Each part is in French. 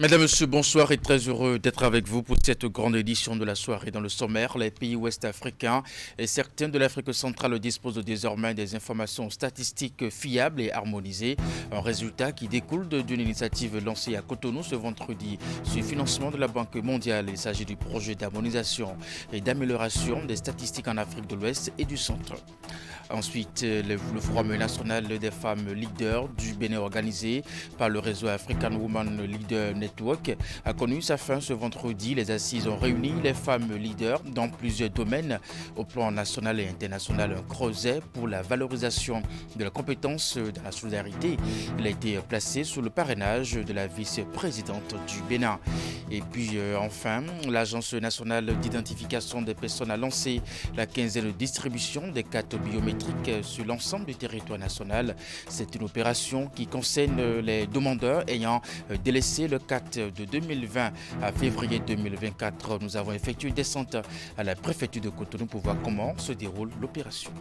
Mesdames, Messieurs, bonsoir et très heureux d'être avec vous pour cette grande édition de la soirée. Dans le sommaire, les pays ouest-africains et certains de l'Afrique centrale disposent désormais des informations statistiques fiables et harmonisées. Un résultat qui découle d'une initiative lancée à Cotonou ce vendredi sur le financement de la Banque mondiale. Il s'agit du projet d'harmonisation et d'amélioration des statistiques en Afrique de l'Ouest et du Centre. Ensuite, le Forum national des femmes leaders du Bénin organisé par le réseau African Women Leader Network a connu sa fin ce vendredi. Les assises ont réuni les femmes leaders dans plusieurs domaines au plan national et international. Un creuset pour la valorisation de la compétence dans la solidarité. Il a été placé sous le parrainage de la vice-présidente du Bénin. Et puis enfin, l'Agence nationale d'identification des personnes a lancé la 15e distribution des cartes biométriques sur l'ensemble du territoire national. C'est une opération qui concerne les demandeurs ayant délaissé le 4 de 2020 à février 2024. Nous avons effectué une descente à la préfecture de Cotonou pour voir comment se déroule l'opération.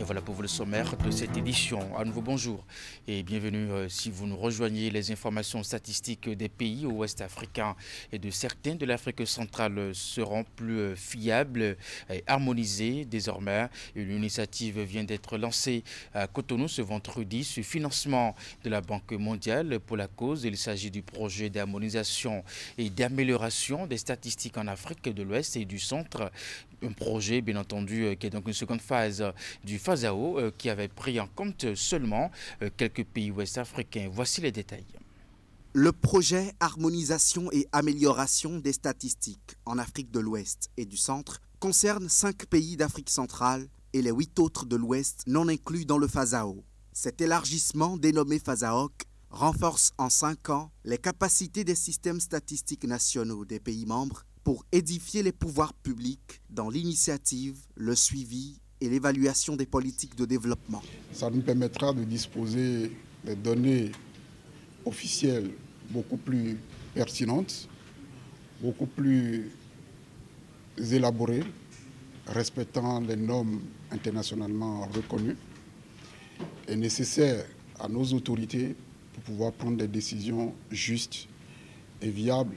Et voilà pour vous le sommaire de cette édition. À nouveau bonjour et bienvenue si vous nous rejoignez. Les informations statistiques des pays ouest africains et de certains de l'Afrique centrale seront plus fiables et harmonisées désormais. Une initiative vient d'être lancée à Cotonou ce vendredi sur financement de la Banque mondiale pour la cause. Il s'agit du projet d'harmonisation et d'amélioration des statistiques en Afrique de l'Ouest et du Centre. Un projet, bien entendu, qui est donc une seconde phase du FASAO qui avait pris en compte seulement quelques pays ouest-africains. Voici les détails. Le projet Harmonisation et amélioration des statistiques en Afrique de l'Ouest et du Centre concerne 5 pays d'Afrique centrale et les 8 autres de l'Ouest non inclus dans le FASAO. Cet élargissement dénommé FASAOC renforce en 5 ans les capacités des systèmes statistiques nationaux des pays membres pour édifier les pouvoirs publics dans l'initiative, le suivi et l'évaluation des politiques de développement. Ça nous permettra de disposer de données officielles beaucoup plus pertinentes, beaucoup plus élaborées, respectant les normes internationalement reconnues et nécessaires à nos autorités pour pouvoir prendre des décisions justes et viables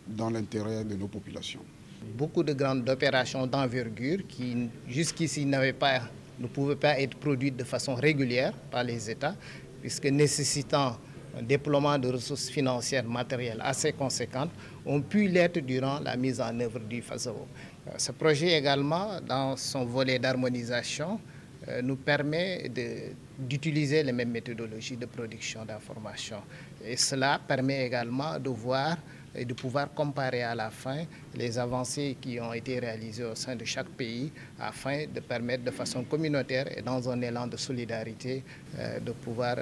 dans l'intérêt de nos populations. Beaucoup de grandes opérations d'envergure qui jusqu'ici ne pouvaient pas être produites de façon régulière par les États, puisque nécessitant un déploiement de ressources financières matérielles assez conséquentes, ont pu l'être durant la mise en œuvre du FASAO. Ce projet également, dans son volet d'harmonisation, nous permet d'utiliser les mêmes méthodologies de production d'informations. Et cela permet également de voir et de pouvoir comparer à la fin les avancées qui ont été réalisées au sein de chaque pays afin de permettre de façon communautaire et dans un élan de solidarité de pouvoir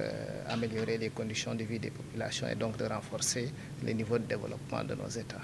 améliorer les conditions de vie des populations et donc de renforcer les niveaux de développement de nos États.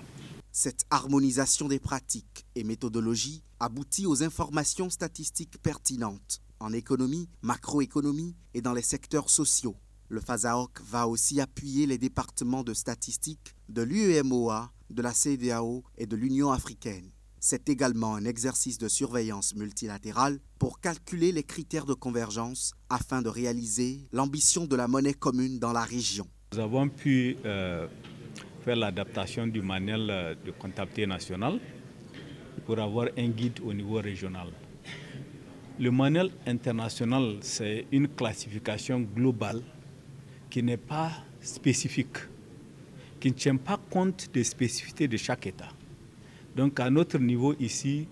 Cette harmonisation des pratiques et méthodologies aboutit aux informations statistiques pertinentes en économie, macroéconomie et dans les secteurs sociaux. Le FASAOC va aussi appuyer les départements de statistiques de l'UEMOA, de la CEDEAO et de l'Union africaine. C'est également un exercice de surveillance multilatérale pour calculer les critères de convergence afin de réaliser l'ambition de la monnaie commune dans la région. Nous avons pu faire l'adaptation du manuel de comptabilité nationale pour avoir un guide au niveau régional. Le manuel international, c'est une classification globale qui n'est pas spécifique, qui ne tient pas compte des spécificités de chaque État. Donc à notre niveau ici,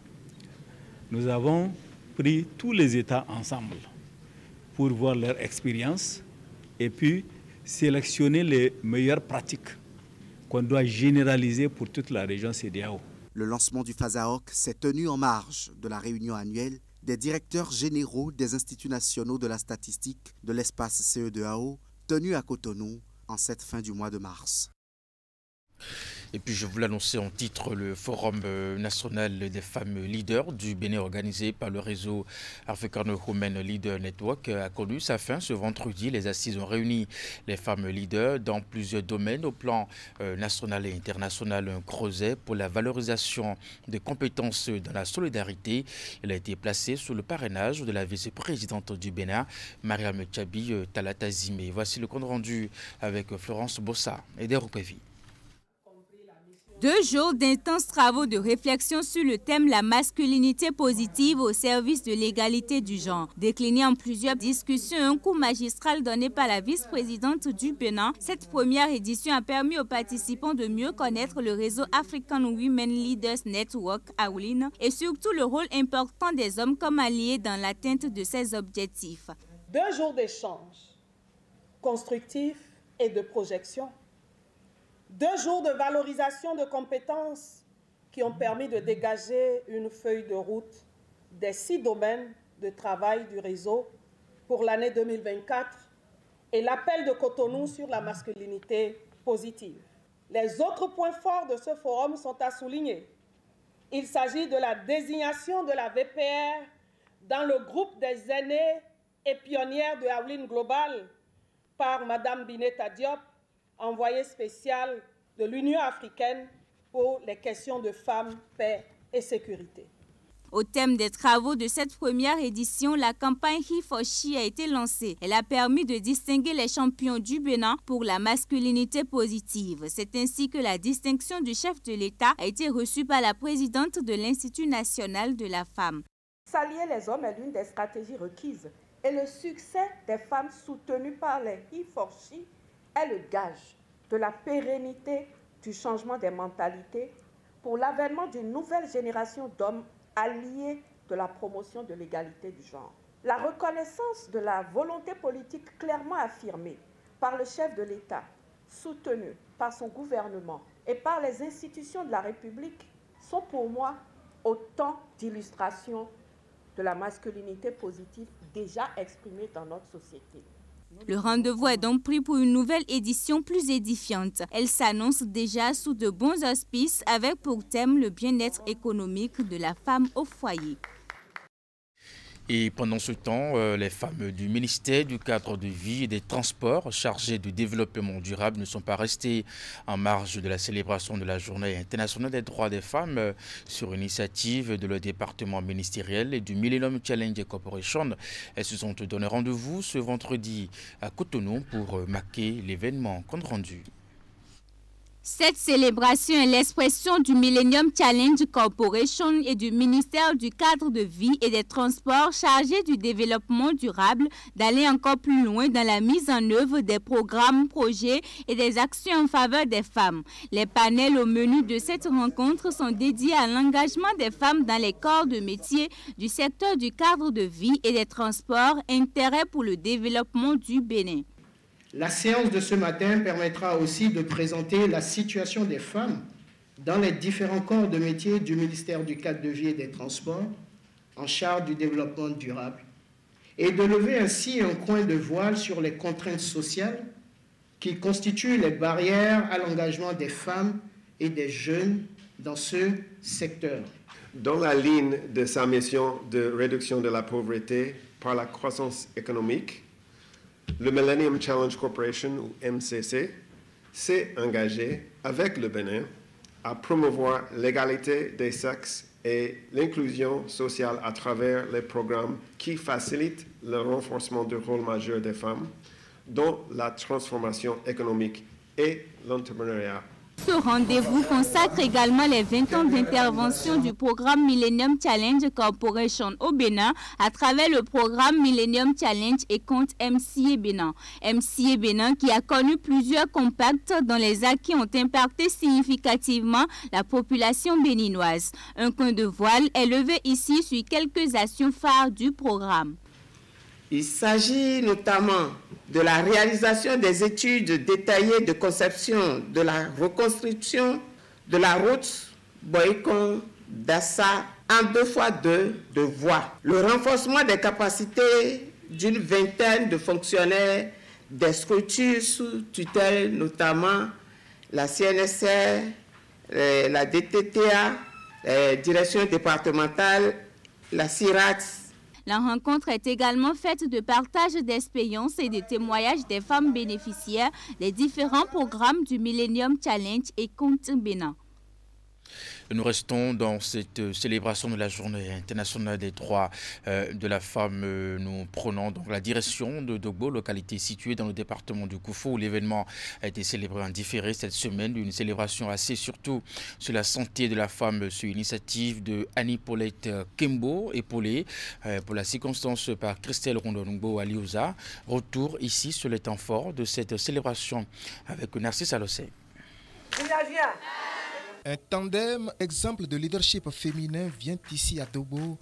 nous avons pris tous les États ensemble pour voir leur expérience et puis sélectionner les meilleures pratiques qu'on doit généraliser pour toute la région CEDEAO. Le lancement du FASAOC s'est tenu en marge de la réunion annuelle des directeurs généraux des instituts nationaux de la statistique de l'espace CEDEAO tenue à Cotonou en cette fin du mois de mars. Et puis je vous l'annonçais en titre, le Forum national des femmes leaders du Bénin organisé par le réseau African Women Leader Network a connu sa fin ce vendredi. Les assises ont réuni les femmes leaders dans plusieurs domaines au plan national et international. Un creuset pour la valorisation des compétences dans la solidarité. Il a été placé sous le parrainage de la vice-présidente du Bénin, Mariam Tchabi Talatazime. Voici le compte rendu avec Florence Bossa et Deroupevi. 2 jours d'intenses travaux de réflexion sur le thème la masculinité positive au service de l'égalité du genre. Décliné en plusieurs discussions, un cours magistral donné par la vice-présidente du Bénin, cette première édition a permis aux participants de mieux connaître le réseau African Women Leaders Network, AWLIN, et surtout le rôle important des hommes comme alliés dans l'atteinte de ces objectifs. 2 jours d'échanges constructifs et de projection. 2 jours de valorisation de compétences qui ont permis de dégager une feuille de route des 6 domaines de travail du réseau pour l'année 2024 et l'appel de Cotonou sur la masculinité positive. Les autres points forts de ce forum sont à souligner. Il s'agit de la désignation de la VPR dans le groupe des aînés et pionnières de AWLIN Global par Mme Bineta Diop, envoyée spéciale de l'Union africaine pour les questions de femmes, paix et sécurité. Au thème des travaux de cette première édition, la campagne He for She a été lancée. Elle a permis de distinguer les champions du Bénin pour la masculinité positive. C'est ainsi que la distinction du chef de l'État a été reçue par la présidente de l'Institut national de la femme. S'allier les hommes est l'une des stratégies requises et le succès des femmes soutenues par les He for She est le gage de la pérennité du changement des mentalités pour l'avènement d'une nouvelle génération d'hommes alliés de la promotion de l'égalité du genre. La reconnaissance de la volonté politique clairement affirmée par le chef de l'État, soutenue par son gouvernement et par les institutions de la République sont pour moi autant d'illustrations de la masculinité positive déjà exprimée dans notre société. Le rendez-vous est donc pris pour une nouvelle édition plus édifiante. Elle s'annonce déjà sous de bons auspices avec pour thème le bien-être économique de la femme au foyer. Et pendant ce temps, les femmes du ministère du cadre de vie et des transports chargées du développement durable ne sont pas restées en marge de la célébration de la Journée internationale des droits des femmes sur initiative de leur département ministériel et du Millennium Challenge Corporation. Elles se sont donné rendez-vous ce vendredi à Cotonou pour marquer l'événement compte rendu. Cette célébration est l'expression du Millennium Challenge Corporation et du ministère du cadre de vie et des transports chargé du développement durable d'aller encore plus loin dans la mise en œuvre des programmes, projets et des actions en faveur des femmes. Les panels au menu de cette rencontre sont dédiés à l'engagement des femmes dans les corps de métier du secteur du cadre de vie et des transports, intérêt pour le développement du Bénin. La séance de ce matin permettra aussi de présenter la situation des femmes dans les différents corps de métier du ministère du cadre de vie et des transports en charge du développement durable et de lever ainsi un coin de voile sur les contraintes sociales qui constituent les barrières à l'engagement des femmes et des jeunes dans ce secteur. Dans la ligne de sa mission de réduction de la pauvreté par la croissance économique, le Millennium Challenge Corporation, ou MCC, s'est engagé avec le Bénin à promouvoir l'égalité des sexes et l'inclusion sociale à travers les programmes qui facilitent le renforcement du rôle majeur des femmes dans la transformation économique et l'entrepreneuriat. Ce rendez-vous consacre également les 20 ans d'intervention du programme Millennium Challenge Corporation au Bénin à travers le programme Millennium Challenge et compte MCA Bénin. MCA Bénin qui a connu plusieurs compacts dont les acquis ont impacté significativement la population béninoise. Un coin de voile est levé ici sur quelques actions phares du programme. Il s'agit notamment de la réalisation des études détaillées de conception de la reconstruction de la route Boycon-Dassa en 2x2 de voies. Le renforcement des capacités d'une vingtaine de fonctionnaires des structures sous tutelle, notamment la CNSR, la DTTA, la direction départementale, la CIRAX. La rencontre est également faite de partage d'expériences et de témoignages des femmes bénéficiaires des différents programmes du Millennium Challenge et Compte Bénin. Nous restons dans cette célébration de la Journée internationale des droits de la femme. Nous prenons donc la direction de Dogbo, localité située dans le département du Koufou, où l'événement a été célébré en différé cette semaine. Une célébration axée surtout sur la santé de la femme, sur l'initiative de Annie-Paulette Kembo, épaulée pour la circonstance par Christelle Rondonungbo Alioza. Retour ici sur les temps forts de cette célébration avec Narcisse Alossé. Un tandem, exemple de leadership féminin, vient ici à Dogbo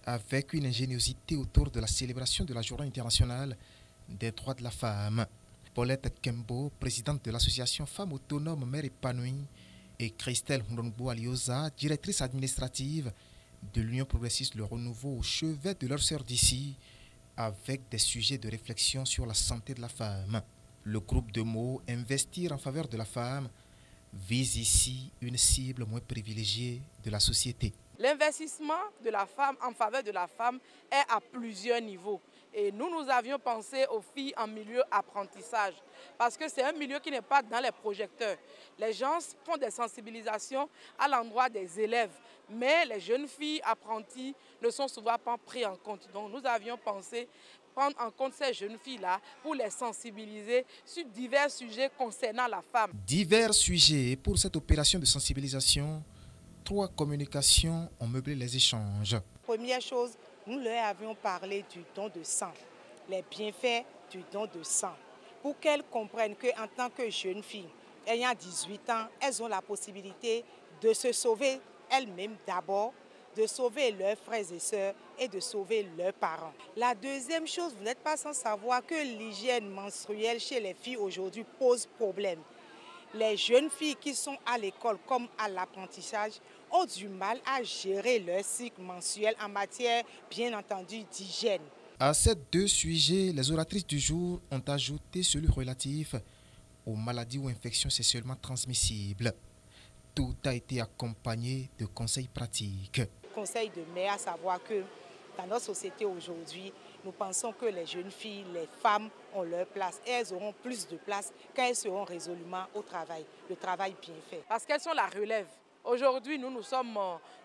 avec une ingéniosité autour de la célébration de la Journée internationale des droits de la femme. Paulette Kembo, présidente de l'association Femmes autonomes Mères épanouies, et Christelle Rondonungbo Alioza, directrice administrative de l'Union progressiste Le Renouveau, au chevet de leur sœur d'ici, avec des sujets de réflexion sur la santé de la femme. Le groupe de mots « Investir en faveur de la femme » vise ici une cible moins privilégiée de la société. L'investissement de la femme en faveur de la femme est à plusieurs niveaux. Et nous avions pensé aux filles en milieu apprentissage, parce que c'est un milieu qui n'est pas dans les projecteurs. Les gens font des sensibilisations à l'endroit des élèves, mais les jeunes filles apprenties ne sont souvent pas prises en compte. Donc nous avions pensé prendre en compte ces jeunes filles-là pour les sensibiliser sur divers sujets concernant la femme. Divers sujets. Pour cette opération de sensibilisation, 3 communications ont meublé les échanges. Première chose, nous leur avions parlé du don de sang, les bienfaits du don de sang, pour qu'elles comprennent qu'en tant que jeunes filles, ayant 18 ans, elles ont la possibilité de se sauver elles-mêmes d'abord, de sauver leurs frères et sœurs et de sauver leurs parents. La deuxième chose, vous n'êtes pas sans savoir que l'hygiène menstruelle chez les filles aujourd'hui pose problème. Les jeunes filles qui sont à l'école comme à l'apprentissage ont du mal à gérer leur cycle menstruel en matière, bien entendu, d'hygiène. À ces 2 sujets, les oratrices du jour ont ajouté celui relatif aux maladies ou infections sexuellement transmissibles. Tout a été accompagné de conseils pratiques. Conseil de mère, à savoir que dans notre société aujourd'hui, nous pensons que les jeunes filles, les femmes ont leur place et elles auront plus de place quand elles seront résolument au travail, le travail bien fait. Parce qu'elles sont la relève. Aujourd'hui, nous sommes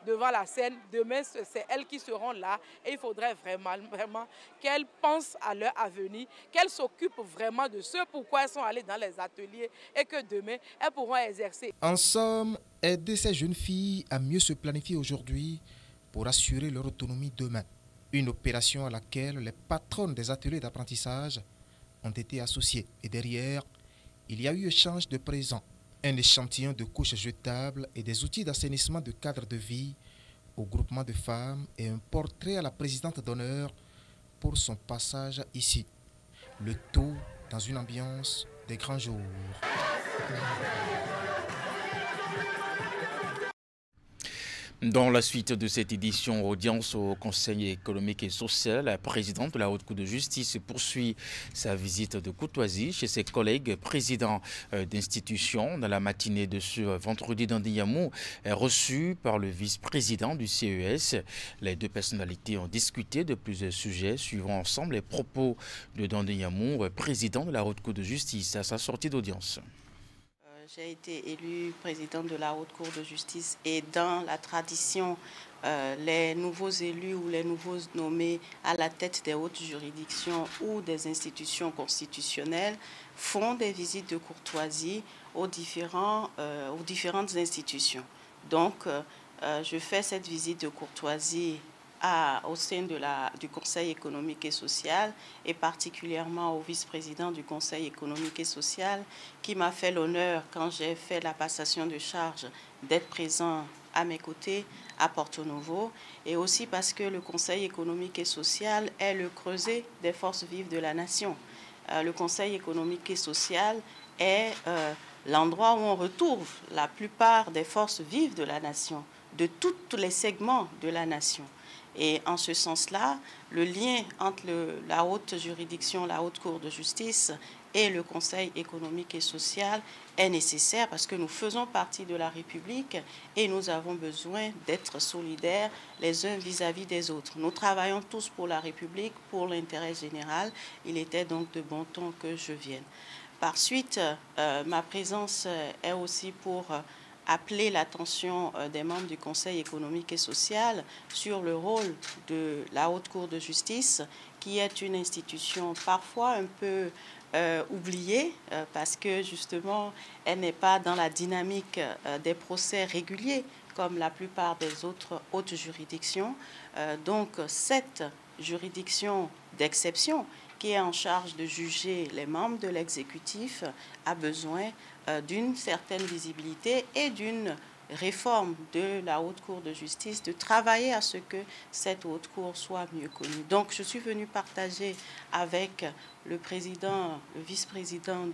devant la scène. Demain, c'est elles qui seront là. Et il faudrait vraiment qu'elles pensent à leur avenir, qu'elles s'occupent vraiment de ce pourquoi elles sont allées dans les ateliers et que demain, elles pourront exercer. En somme, aider ces jeunes filles à mieux se planifier aujourd'hui pour assurer leur autonomie demain. Une opération à laquelle les patronnes des ateliers d'apprentissage ont été associées. Et derrière, il y a eu échange de présents. Un échantillon de couches jetables et des outils d'assainissement de cadre de vie au groupement de femmes et un portrait à la présidente d'honneur pour son passage ici. Le tout dans une ambiance des grands jours. Dans la suite de cette édition, audience au Conseil économique et social, la présidente de la Haute Cour de justice poursuit sa visite de courtoisie chez ses collègues présidents d'institutions. Dans la matinée de ce vendredi, Dandi Yamou est reçu par le vice-président du CES. Les 2 personnalités ont discuté de plusieurs sujets, suivant ensemble les propos de Dandi Yamou, président de la Haute Cour de justice, à sa sortie d'audience. J'ai été élue présidente de la Haute Cour de justice et dans la tradition, les nouveaux élus ou les nouveaux nommés à la tête des hautes juridictions ou des institutions constitutionnelles font des visites de courtoisie aux différentes institutions. Donc, je fais cette visite de courtoisie au sein du Conseil économique et social et particulièrement au vice-président du Conseil économique et social qui m'a fait l'honneur, quand j'ai fait la passation de charge, d'être présent à mes côtés à Porto Novo, et aussi parce que le Conseil économique et social est le creuset des forces vives de la nation. Le Conseil économique et social est l'endroit où on retrouve la plupart des forces vives de la nation, de tous les segments de la nation. Et en ce sens-là, le lien entre la haute juridiction, la haute cour de justice et le Conseil économique et social est nécessaire parce que nous faisons partie de la République et nous avons besoin d'être solidaires les uns vis-à-vis des autres. Nous travaillons tous pour la République, pour l'intérêt général. Il était donc de bon ton que je vienne. Par suite, ma présence est aussi pour appeler l'attention des membres du Conseil économique et social sur le rôle de la Haute Cour de justice, qui est une institution parfois un peu oubliée parce que justement, elle n'est pas dans la dynamique des procès réguliers comme la plupart des autres hautes juridictions. Donc, cette juridiction d'exception qui est en charge de juger les membres de l'exécutif a besoin d'une certaine visibilité et d'une réforme de la Haute Cour de justice, de travailler à ce que cette Haute Cour soit mieux connue. Donc, je suis venue partager avec le président, le vice-président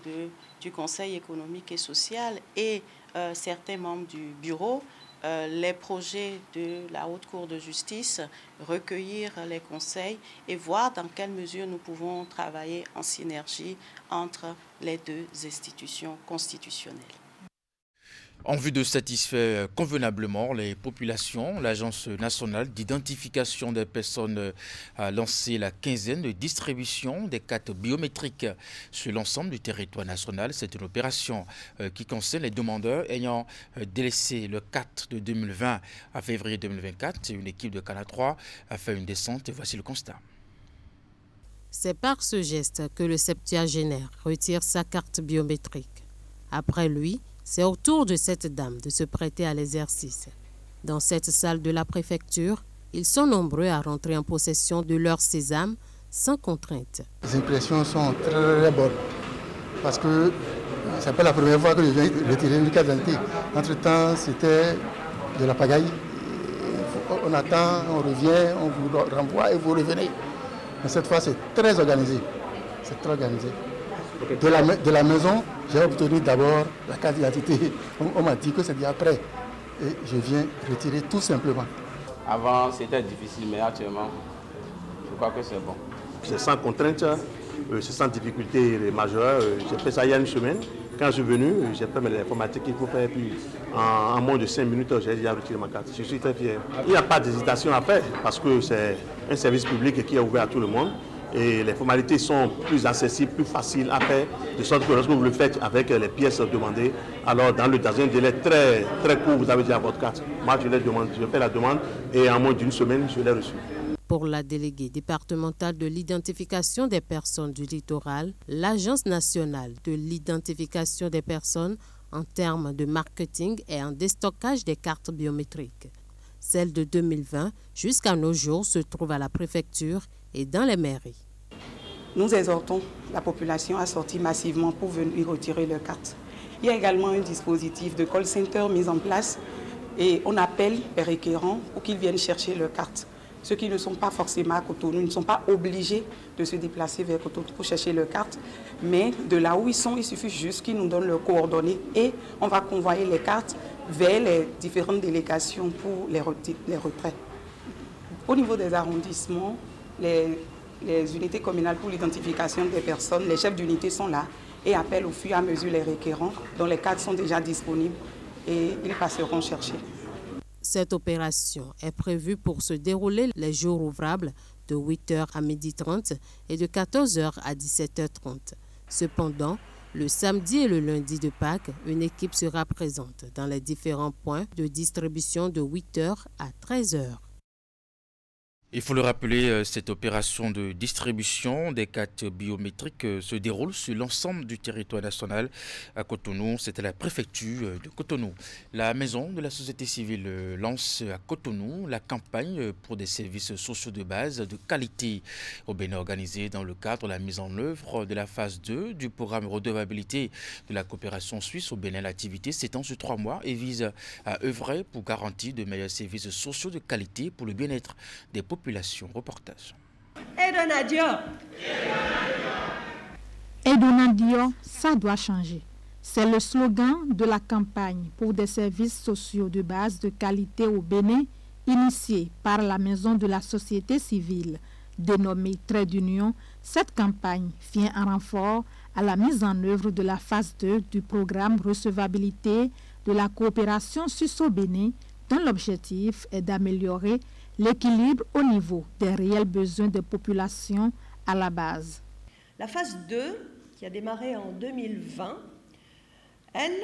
du Conseil économique et social et certains membres du bureau les projets de la Haute Cour de justice, recueillir les conseils et voir dans quelle mesure nous pouvons travailler en synergie entre les deux institutions constitutionnelles. En vue de satisfaire convenablement les populations, l'Agence nationale d'identification des personnes a lancé la quinzaine de distribution des cartes biométriques sur l'ensemble du territoire national. C'est une opération qui concerne les demandeurs ayant délaissé le 4 de 2020 à février 2024. Une équipe de Canal 3 a fait une descente et voici le constat. C'est par ce geste que le septuagénaire retire sa carte biométrique. Après lui, c'est au tour de cette dame de se prêter à l'exercice. Dans cette salle de la préfecture, ils sont nombreux à rentrer en possession de leur sésame sans contrainte. Les impressions sont très bonnes parce que ce n'est pas la première fois que je viens retirer une carte d'identité. Entre-temps, c'était de la pagaille. On attend, on revient, on vous renvoie et vous revenez. Mais cette fois, c'est très organisé. C'est très organisé. De la maison, j'ai obtenu d'abord la carte d'identité. On m'a dit que c'était après. Et je viens retirer tout simplement. Avant, c'était difficile, mais actuellement, je crois que c'est bon. C'est sans contrainte, c'est sans difficulté majeure. J'ai fait ça il y a une semaine. Quand je suis venu, j'ai fait l'informatique qu'il faut faire. Puis en moins de 5 minutes, j'ai déjà retiré ma carte. Je suis très fier. Il n'y a pas d'hésitation à faire parce que c'est un service public qui est ouvert à tout le monde. Et les formalités sont plus accessibles, plus faciles à faire, de sorte que lorsque vous le faites avec les pièces demandées, alors dans un délai très, très court, vous avez déjà votre carte. Moi, je fais la demande et en moins d'une semaine, je l'ai reçue. Pour la déléguée départementale de l'identification des personnes du littoral, l'Agence nationale de l'identification des personnes en termes de marketing et en déstockage des cartes biométriques. Celle de 2020, jusqu'à nos jours, se trouve à la préfecture et dans les mairies. Nous exhortons la population à sortir massivement pour venir retirer leurs cartes. Il y a également un dispositif de call center mis en place et on appelle les requérants pour qu'ils viennent chercher leurs cartes. Ceux qui ne sont pas forcément à Cotonou ne sont pas obligés de se déplacer vers Cotonou pour chercher leurs cartes, mais de là où ils sont, il suffit juste qu'ils nous donnent leurs coordonnées et on va convoyer les cartes vers les différentes délégations pour les retraits. Au niveau des arrondissements, les unités communales pour l'identification des personnes, les chefs d'unité sont là et appellent au fur et à mesure les requérants dont les cartes sont déjà disponibles et ils passeront chercher. Cette opération est prévue pour se dérouler les jours ouvrables de 8h à 12h30 et de 14h à 17h30. Cependant, le samedi et le lundi de Pâques, une équipe sera présente dans les différents points de distribution de 8h à 13h. Il faut le rappeler, cette opération de distribution des cartes biométriques se déroule sur l'ensemble du territoire national. À Cotonou, c'était la préfecture de Cotonou. La maison de la société civile lance à Cotonou la campagne pour des services sociaux de base de qualité au Bénin, organisée dans le cadre de la mise en œuvre de la phase 2 du programme redevabilité de la coopération suisse au Bénin. L'activité s'étend sur 3 mois et vise à œuvrer pour garantir de meilleurs services sociaux de qualité pour le bien-être des populations. Reportage. Edonadio, ça doit changer. C'est le slogan de la campagne pour des services sociaux de base de qualité au Bénin, initiée par la Maison de la société civile. Dénommée Trait d'Union, cette campagne vient en renfort à la mise en œuvre de la phase 2 du programme recevabilité de la coopération suisse-Bénin, dont l'objectif est d'améliorer l'équilibre au niveau des réels besoins des populations à la base. La phase 2, qui a démarré en 2020, elle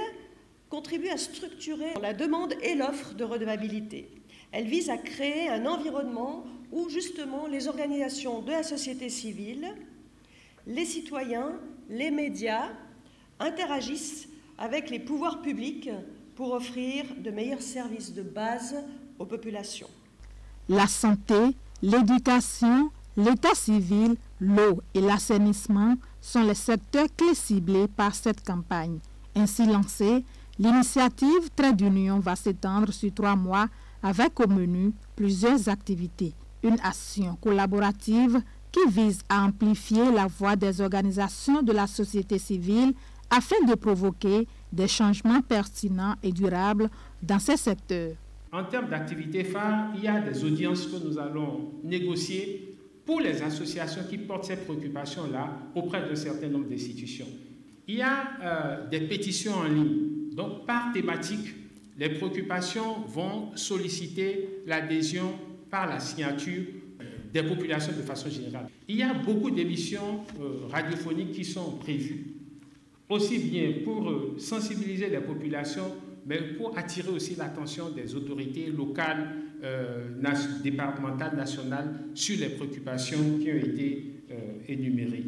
contribue à structurer la demande et l'offre de redevabilité. Elle vise à créer un environnement où justement les organisations de la société civile, les citoyens, les médias interagissent avec les pouvoirs publics pour offrir de meilleurs services de base aux populations. La santé, l'éducation, l'état civil, l'eau et l'assainissement sont les secteurs clés ciblés par cette campagne. Ainsi lancée, l'initiative Trait d'Union va s'étendre sur 3 mois avec au menu plusieurs activités. Une action collaborative qui vise à amplifier la voix des organisations de la société civile afin de provoquer des changements pertinents et durables dans ces secteurs. En termes d'activités phares, il y a des audiences que nous allons négocier pour les associations qui portent ces préoccupations-là auprès d'un certain nombre d'institutions. Il y a des pétitions en ligne. Donc, par thématique, les préoccupations vont solliciter l'adhésion par la signature des populations de façon générale. Il y a beaucoup d'émissions radiophoniques qui sont prévues, aussi bien pour sensibiliser les populations, mais pour attirer aussi l'attention des autorités locales, départementales, nationales, sur les préoccupations qui ont été énumérées.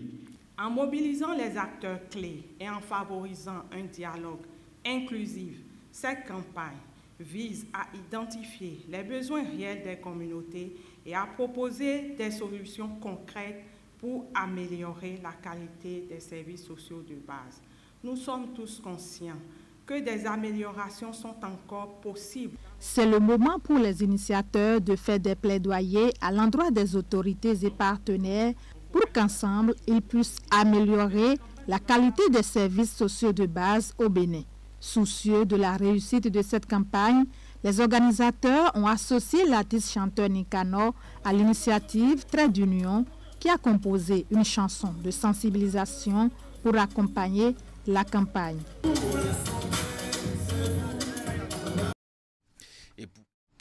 En mobilisant les acteurs clés et en favorisant un dialogue inclusif, cette campagne vise à identifier les besoins réels des communautés et à proposer des solutions concrètes pour améliorer la qualité des services sociaux de base. Nous sommes tous conscients que des améliorations sont encore possibles. C'est le moment pour les initiateurs de faire des plaidoyers à l'endroit des autorités et partenaires pour qu'ensemble, ils puissent améliorer la qualité des services sociaux de base au Bénin. Soucieux de la réussite de cette campagne, les organisateurs ont associé l'artiste chanteur Nicanor à l'initiative Trait d'Union qui a composé une chanson de sensibilisation pour accompagner la campagne.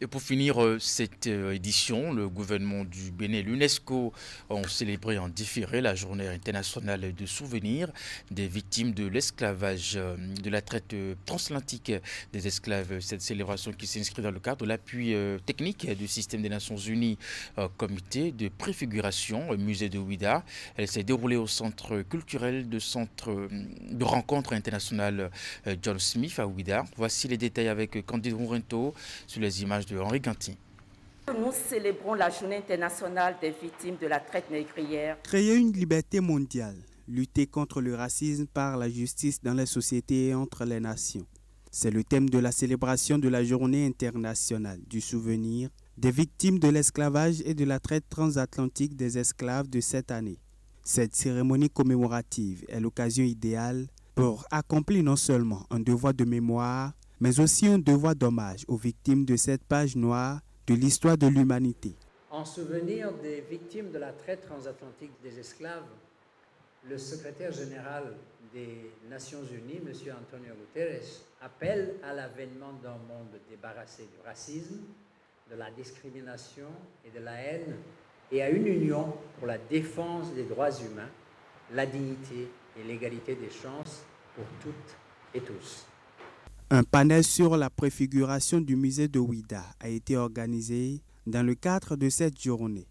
Et pour finir cette édition, le gouvernement du Bénin et l'UNESCO ont célébré en différé la journée internationale de souvenir des victimes de l'esclavage, de la traite transatlantique des esclaves. Cette célébration qui s'inscrit dans le cadre de l'appui technique du système des Nations Unies, comité de préfiguration au musée de Ouidah. Elle s'est déroulée au centre culturel de rencontre internationale John Smith à Ouidah. Voici les détails avec Candide Rourinto sur les images de Henri Ganti. Nous célébrons la journée internationale des victimes de la traite négrière. Créer une liberté mondiale, lutter contre le racisme par la justice dans les sociétés et entre les nations. C'est le thème de la célébration de la journée internationale du souvenir des victimes de l'esclavage et de la traite transatlantique des esclaves de cette année. Cette cérémonie commémorative est l'occasion idéale pour accomplir non seulement un devoir de mémoire, mais aussi un devoir d'hommage aux victimes de cette page noire de l'histoire de l'humanité. En souvenir des victimes de la traite transatlantique des esclaves, le secrétaire général des Nations Unies, M. Antonio Guterres, appelle à l'avènement d'un monde débarrassé du racisme, de la discrimination et de la haine, et à une union pour la défense des droits humains, la dignité et l'égalité des chances pour toutes et tous. Un panel sur la préfiguration du musée de Ouidah a été organisé dans le cadre de cette journée.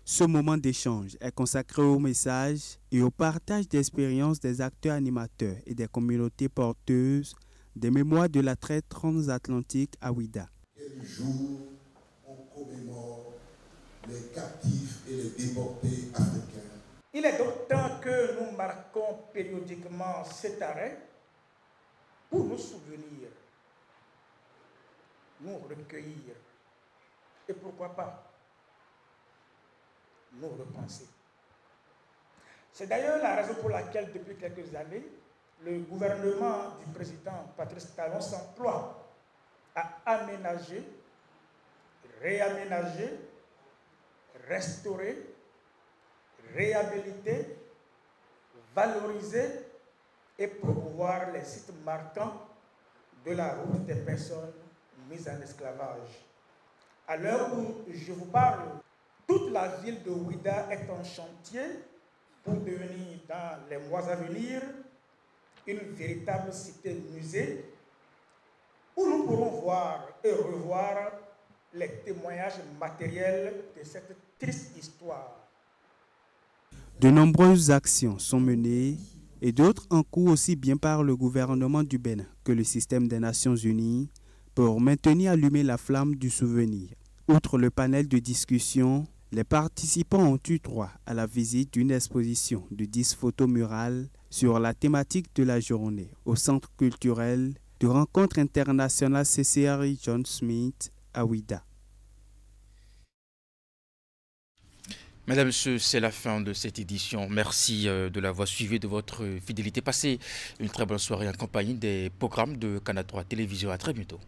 Ce moment d'échange est consacré au message et au partage d'expériences des acteurs animateurs et des communautés porteuses des mémoires de la traite transatlantique à Ouidah. Quel jour on commémore les captifs et les déportés africains. Il est donc temps que nous marquons périodiquement cet arrêt pour nous souvenir, nous recueillir et pourquoi pas nous repenser. C'est d'ailleurs la raison pour laquelle depuis quelques années, le gouvernement du président Patrice Talon s'emploie à aménager, réaménager, restaurer, réhabiliter, valoriser et promouvoir les sites marquants de la route des personnes mises en esclavage. À l'heure où je vous parle, toute la ville de Ouidah est en chantier pour devenir dans les mois à venir une véritable cité-musée où nous pourrons voir et revoir les témoignages matériels de cette triste histoire. De nombreuses actions sont menées et d'autres en cours aussi bien par le gouvernement du Bénin que le système des Nations Unies pour maintenir allumée la flamme du souvenir. Outre le panel de discussion, les participants ont eu droit à la visite d'une exposition de 10 photos murales sur la thématique de la journée au Centre culturel de rencontre internationale CCRI John Smith à Ouidah. Mesdames et messieurs, c'est la fin de cette édition. Merci de l'avoir suivi, de votre fidélité. Passez une très bonne soirée en compagnie des programmes de Canal 3 Télévision. À très bientôt.